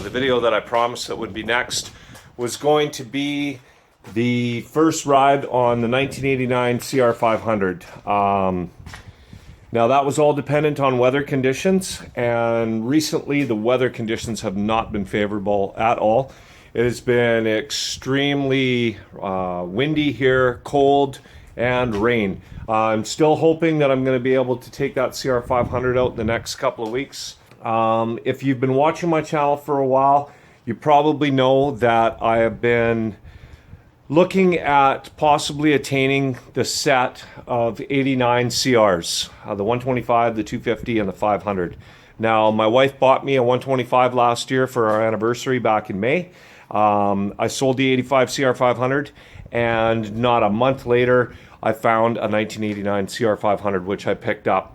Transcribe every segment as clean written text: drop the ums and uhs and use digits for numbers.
The video that I promised that would be next was going to be the first ride on the 1989 CR500. Now that was all dependent on weather conditions, and recently the weather conditions have not been favorable at all. It has been extremely windy here, cold, and rain. I'm still hoping that I'm going to be able to take that CR500 out in the next couple of weeks. If you've been watching my channel for a while, you probably know that I have been looking at possibly attaining the set of 89 CRs, the 125, the 250, and the 500. Now, my wife bought me a 125 last year for our anniversary back in May. I sold the 85 CR500, and not a month later, I found a 1989 CR500, which I picked up.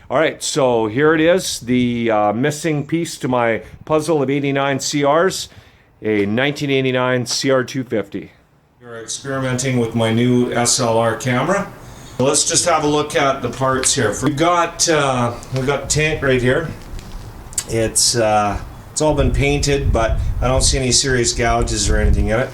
All right, so here it is, the missing piece to my puzzle of 89 CRs, a 1989 CR250. We're experimenting with my new SLR camera. Let's just have a look at the parts here. We've got the tank right here. It's all been painted, but I don't see any serious gouges or anything in it.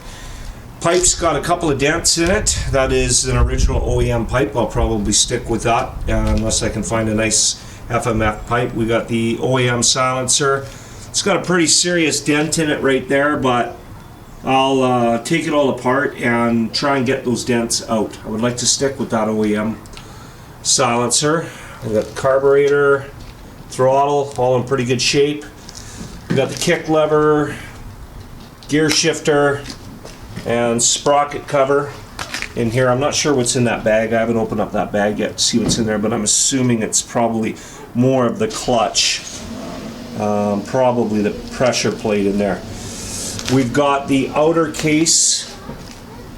Pipe's got a couple of dents in it. That is an original OEM pipe. I'll probably stick with that unless I can find a nice FMF pipe. We got the OEM silencer. It's got a pretty serious dent in it right there, but I'll take it all apart and try and get those dents out. I would like to stick with that OEM silencer. We got the carburetor, throttle, all in pretty good shape. We got the kick lever, gear shifter, and sprocket cover in here. I'm not sure what's in that bag. I haven't opened up that bag yet to see what's in there, but I'm assuming it's probably more of the clutch, probably the pressure plate in there. We've got the outer case,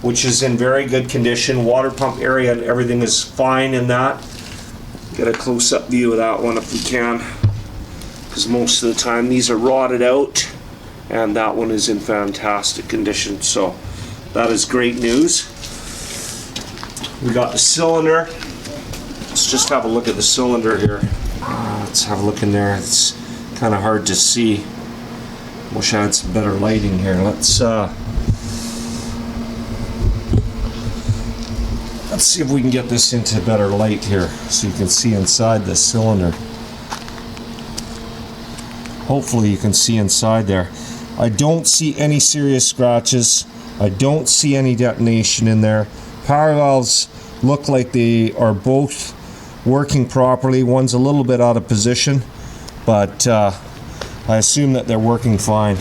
which is in very good condition. Water pump area and everything is fine in that. Get a close-up view of that one if we can, because most of the time these are rotted out, and that one is in fantastic condition, so that is great news. We got the cylinder. Let's just have a look at the cylinder here. Let's have a look in there. It's kind of hard to see. Wish I had some better lighting here. Let's see if we can get this into better light here so you can see inside the cylinder. Hopefully you can see inside there. I don't see any serious scratches. I don't see any detonation in there. Power valves look like they are both working properly. One's a little bit out of position, but I assume that they're working fine.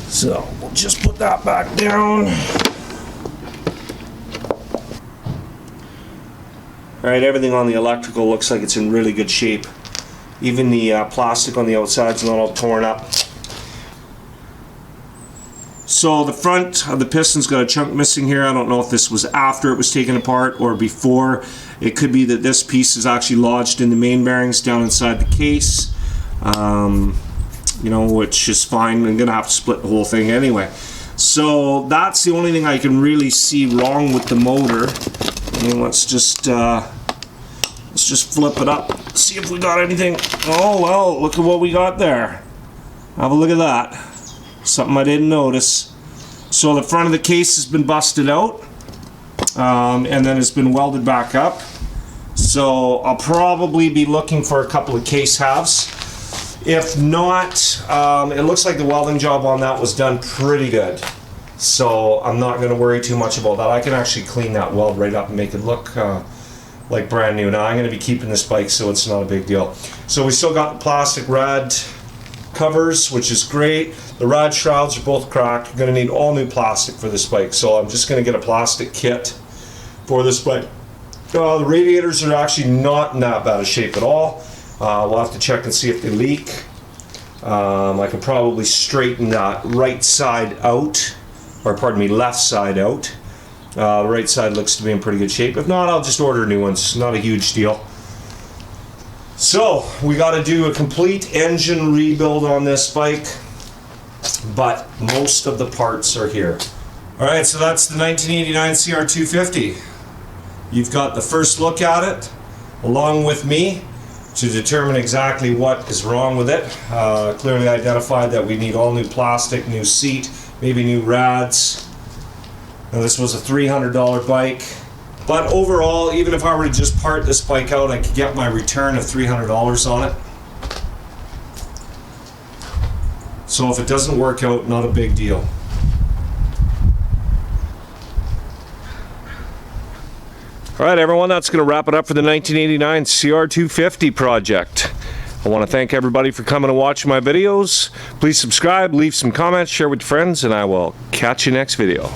So we'll just put that back down. Alright, everything on the electrical looks like it's in really good shape. Even the plastic on the outside is not all torn up. So the front of the piston's got a chunk missing here. I don't know if this was after it was taken apart or before. It could be that this piece is actually lodged in the main bearings down inside the case, you know, which is fine. I'm gonna have to split the whole thing anyway. So that's the only thing I can really see wrong with the motor. And let's just flip it up, see if we got anything. Oh well, look at what we got there. Have a look at that. Something I didn't notice. So the front of the case has been busted out, and then it's been welded back up. So I'll probably be looking for a couple of case halves. If not, it looks like the welding job on that was done pretty good. So I'm not going to worry too much about that. I can actually clean that weld right up and make it look like brand new. Now I'm going to be keeping this bike, so it's not a big deal. So we still got the plastic rad covers, which is great. The rad shrouds are both cracked. You're going to need all new plastic for this bike, so I'm just going to get a plastic kit for this bike. The radiators are actually not in that bad a shape at all. We'll have to check and see if they leak. I could probably straighten that right side out, or pardon me, left side out. The right side looks to be in pretty good shape. If not, I'll just order new ones. Not a huge deal. So we got to do a complete engine rebuild on this bike, but most of the parts are here. Alright, so that's the 1989 CR250. You've got the first look at it, along with me. to determine exactly what is wrong with it. Clearly identified that we need all new plastic, new seat, maybe new rads. Now this was a $300 bike, but overall, even if I were to just part this bike out, I could get my return of $300 on it. So if it doesn't work out, not a big deal. All right, everyone, that's going to wrap it up for the 1989 CR250 project. I want to thank everybody for coming and watching my videos. Please subscribe, leave some comments, share with your friends, and I will catch you next video.